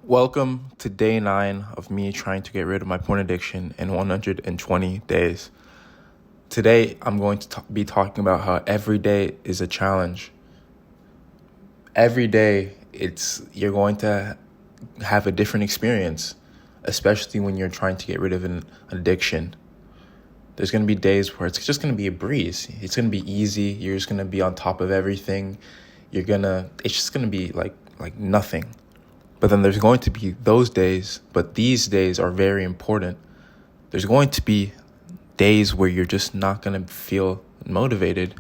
Welcome to day 9 of me trying to get rid of my porn addiction in 120 days. Today, I'm going to be talking about how every day is a challenge. Every day, you're going to have a different experience, especially when you're trying to get rid of an addiction. There's going to be days where it's just going to be a breeze. It's going to be easy. You're just going to be on top of everything. It's just going to be like nothing. But then there's going to be those days, but these days are very important. There's going to be days where you're just not going to feel motivated.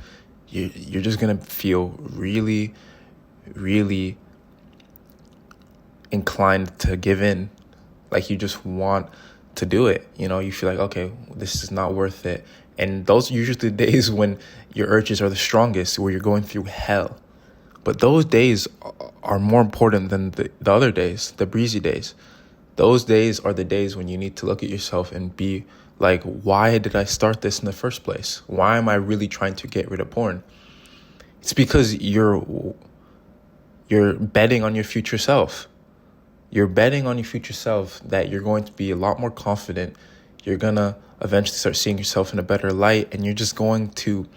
You're just going to feel really, really inclined to give in. Like you just want to do it. You feel like, okay, this is not worth it. And those are usually the days when your urges are the strongest, where you're going through hell. But those days are more important than the other days, the breezy days. Those days are the days when you need to look at yourself and be like, why did I start this in the first place? Why am I really trying to get rid of porn? It's because you're betting on your future self. You're betting on your future self that you're going to be a lot more confident. You're going to eventually start seeing yourself in a better light, and you're just going to,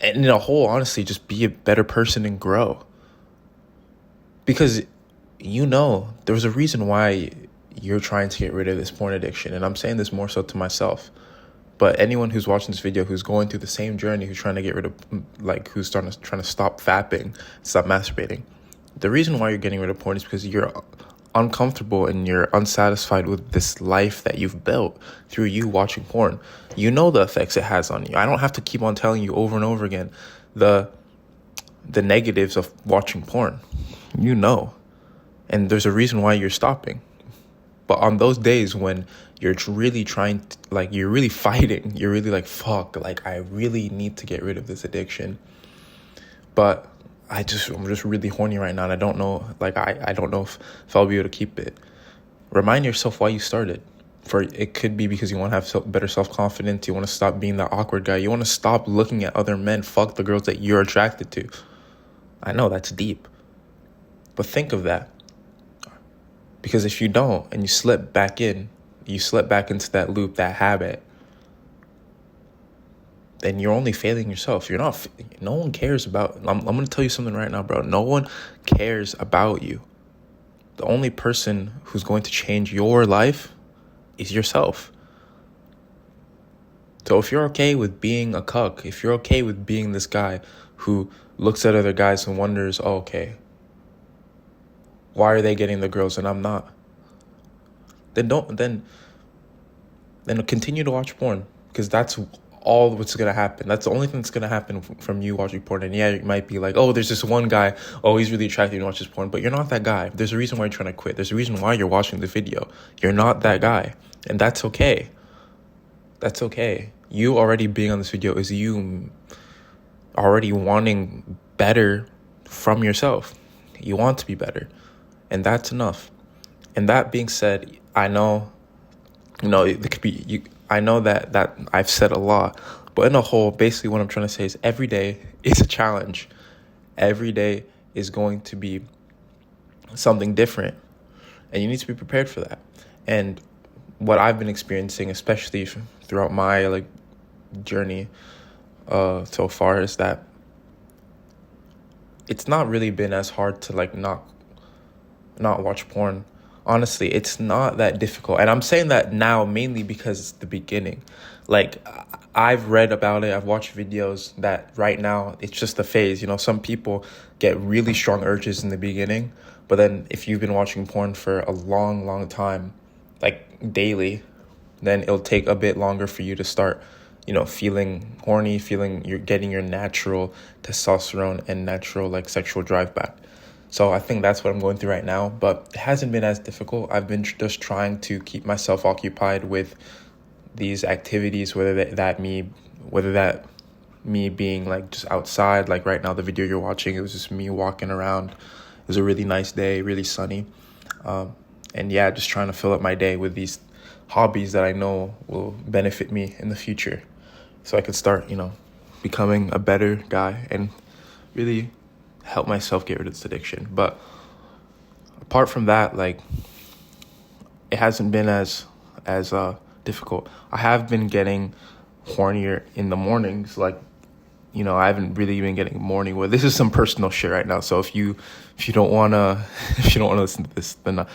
and in a whole, honestly, just be a better person and grow. Because there's a reason why you're trying to get rid of this porn addiction. And I'm saying this more so to myself. But anyone who's watching this video, who's going through the same journey, who's trying to get rid of, who's trying to stop fapping, stop masturbating. The reason why you're getting rid of porn is because you're uncomfortable and you're unsatisfied with this life that you've built through you watching porn. You know the effects it has on you. I don't have to keep on telling you over and over again the negatives of watching porn. And there's a reason why you're stopping. But on those days when you're really trying to, you're really fighting, you're really like, fuck, I really need to get rid of this addiction. But I'm just really horny right now, and I don't know, I don't know if I'll be able to keep it. Remind yourself why you started. It could be because you want to have better self-confidence. You want to stop being that awkward guy. You want to stop looking at other men. Fuck the girls that you're attracted to. I know that's deep. But think of that. Because if you don't, and you slip back into that loop, that habit, then you're only failing yourself. No one cares about, I'm going to tell you something right now, bro. No one cares about you. The only person who's going to change your life is yourself. So if you're okay with being a cuck, if you're okay with being this guy who looks at other guys and wonders, oh, okay, why are they getting the girls and I'm not? Then continue to watch porn, because that's all what's going to happen. That's the only thing that's going to happen from you watching porn. And yeah, you might be like, oh, there's this one guy, oh, he's really attractive and watches porn. But you're not that guy. There's a reason why you're trying to quit. There's a reason why you're watching the video. You're not that guy. And that's okay. That's okay. You already being on this video is you already wanting better from yourself. You want to be better. And that's enough. And that being said, I know, it could be, I know that I've said a lot, but in a whole, basically what I'm trying to say is every day is a challenge. Every day is going to be something different, and you need to be prepared for that. And what I've been experiencing, especially throughout my journey so far, is that it's not really been as hard to not watch porn. Honestly, it's not that difficult. And I'm saying that now mainly because it's the beginning. I've read about it. I've watched videos that right now it's just a phase. Some people get really strong urges in the beginning. But then if you've been watching porn for a long, long time, daily, then it'll take a bit longer for you to start, feeling horny, feeling you're getting your natural testosterone and natural sexual drive back. So I think that's what I'm going through right now, but it hasn't been as difficult. I've been just trying to keep myself occupied with these activities, whether that me being just outside. Right now, the video you're watching, it was just me walking around. It was a really nice day, really sunny. And yeah, just trying to fill up my day with these hobbies that I know will benefit me in the future. So I could start, becoming a better guy and really help myself get rid of this addiction. But apart from that, like, it hasn't been as difficult. I have been getting hornier in the mornings. Like, I haven't really been getting morning wood. This is some personal shit right now. So if you don't wanna if you don't wanna listen to this, then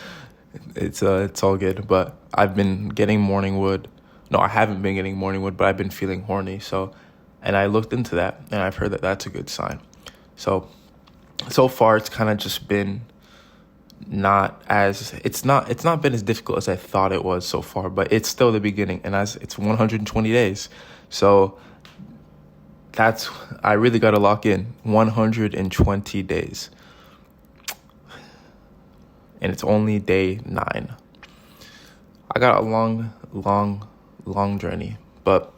it's all good. But I've been getting morning wood. No, I haven't been getting morning wood, but I've been feeling horny. So, and I looked into that, and I've heard that that's a good sign. So far, it's kind of just been it's not been as difficult as I thought it was so far, but it's still the beginning, and as it's 120 days. So I really got to lock in 120 days. And it's only day 9. I got a long journey, but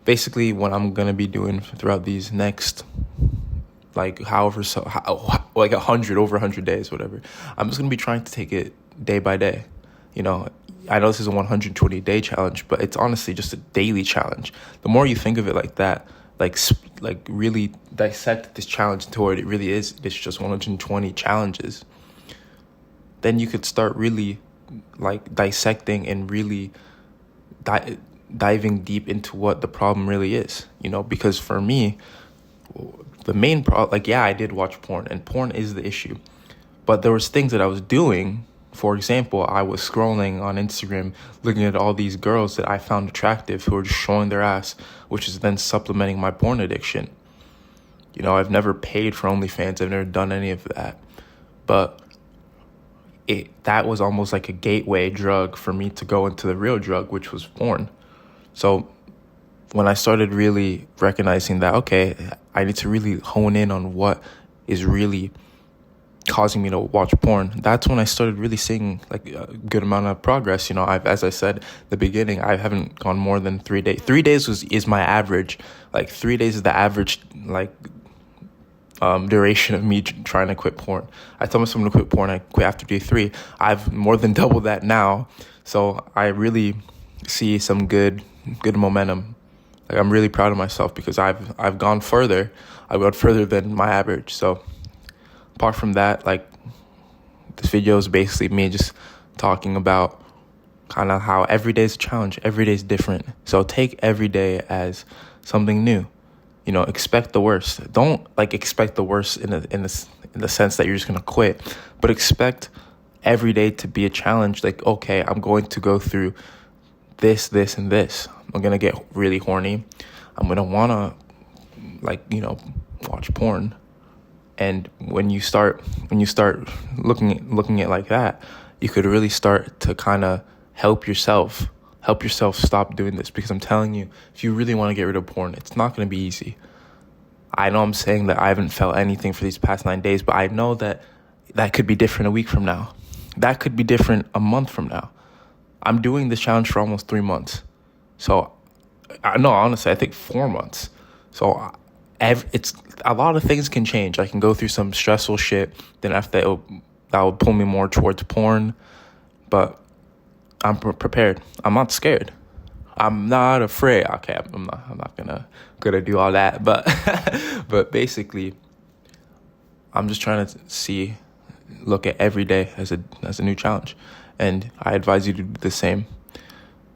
basically what I'm going to be doing throughout these next, like, over 100 days, whatever, I'm just going to be trying to take it day by day. I know this is a 120 day challenge, but it's honestly just a daily challenge. The more you think of it like that, like really dissect this challenge into what it really is, it's just 120 challenges, then you could start really, like, dissecting and really diving deep into what the problem really is, because for me, the main problem, like, yeah, I did watch porn, and porn is the issue, but there was things that I was doing. For example, I was scrolling on Instagram, looking at all these girls that I found attractive who were just showing their ass, which is then supplementing my porn addiction. I've never paid for OnlyFans. I've never done any of that. But that was almost like a gateway drug for me to go into the real drug, which was porn. So when I started really recognizing that, okay, I need to really hone in on what is really causing me to watch porn, that's when I started really seeing, like, a good amount of progress. As I said at the beginning, I haven't gone more than 3 days. 3 days is my average. Like, 3 days is the average, like, duration of me trying to quit porn. I tell myself I'm gonna quit porn, I quit after day 3. I've more than doubled that now, so I really see some good momentum. Like, I'm really proud of myself because I've gone further. I've gone further than my average. So apart from that, like, this video is basically me just talking about kind of how every day is a challenge. Every day is different. So take every day as something new. Expect the worst. Don't, like, expect the worst in the sense that you're just gonna quit, but expect every day to be a challenge. Like, okay, I'm going to go through this, and this. I'm gonna get really horny. I'm gonna wanna, like, watch porn. And when you start looking at like that, you could really start to kind of help yourself stop doing this. Because I'm telling you, if you really want to get rid of porn, it's not going to be easy. I know I'm saying that I haven't felt anything for these past 9 days, but I know that could be different a week from now. That could be different a month from now. I'm doing this challenge for almost 3 months. So, honestly, I think 4 months. So it's a lot of things can change. I can go through some stressful shit. Then after that will pull me more towards porn. But I'm prepared. I'm not scared. I'm not afraid. Okay, I'm not gonna do all that. But but basically, I'm just trying to look at every day as a new challenge, and I advise you to do the same.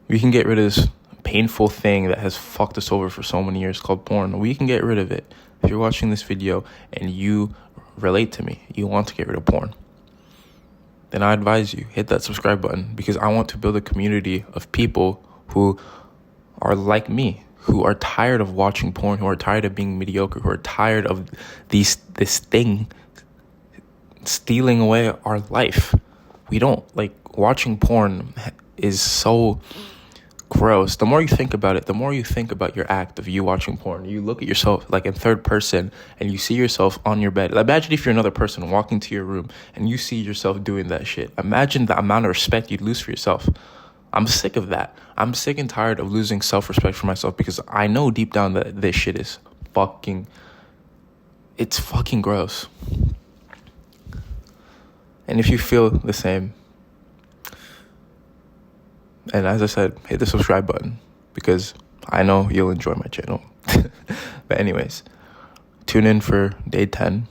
We can get rid of this painful thing that has fucked us over for so many years called porn. We can get rid of it. If you're watching this video and you relate to me, you want to get rid of porn, then I advise you, hit that subscribe button, because I want to build a community of people who are like me, who are tired of watching porn, who are tired of being mediocre, who are tired of this thing stealing away our life. We don't, like, watching porn is so gross. The more you think about it, the more you think about your act of you watching porn. You look at yourself, like, in third person, and you see yourself on your bed. Imagine if you're another person walking to your room and you see yourself doing that shit. Imagine the amount of respect you'd lose for yourself. I'm sick of that. I'm sick and tired of losing self-respect for myself, because I know deep down that this shit is it's fucking gross. And if you feel the same, and as I said, hit the subscribe button, because I know you'll enjoy my channel. But anyways, tune in for day 10.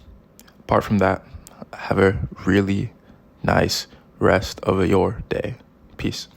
Apart from that, have a really nice rest of your day. Peace.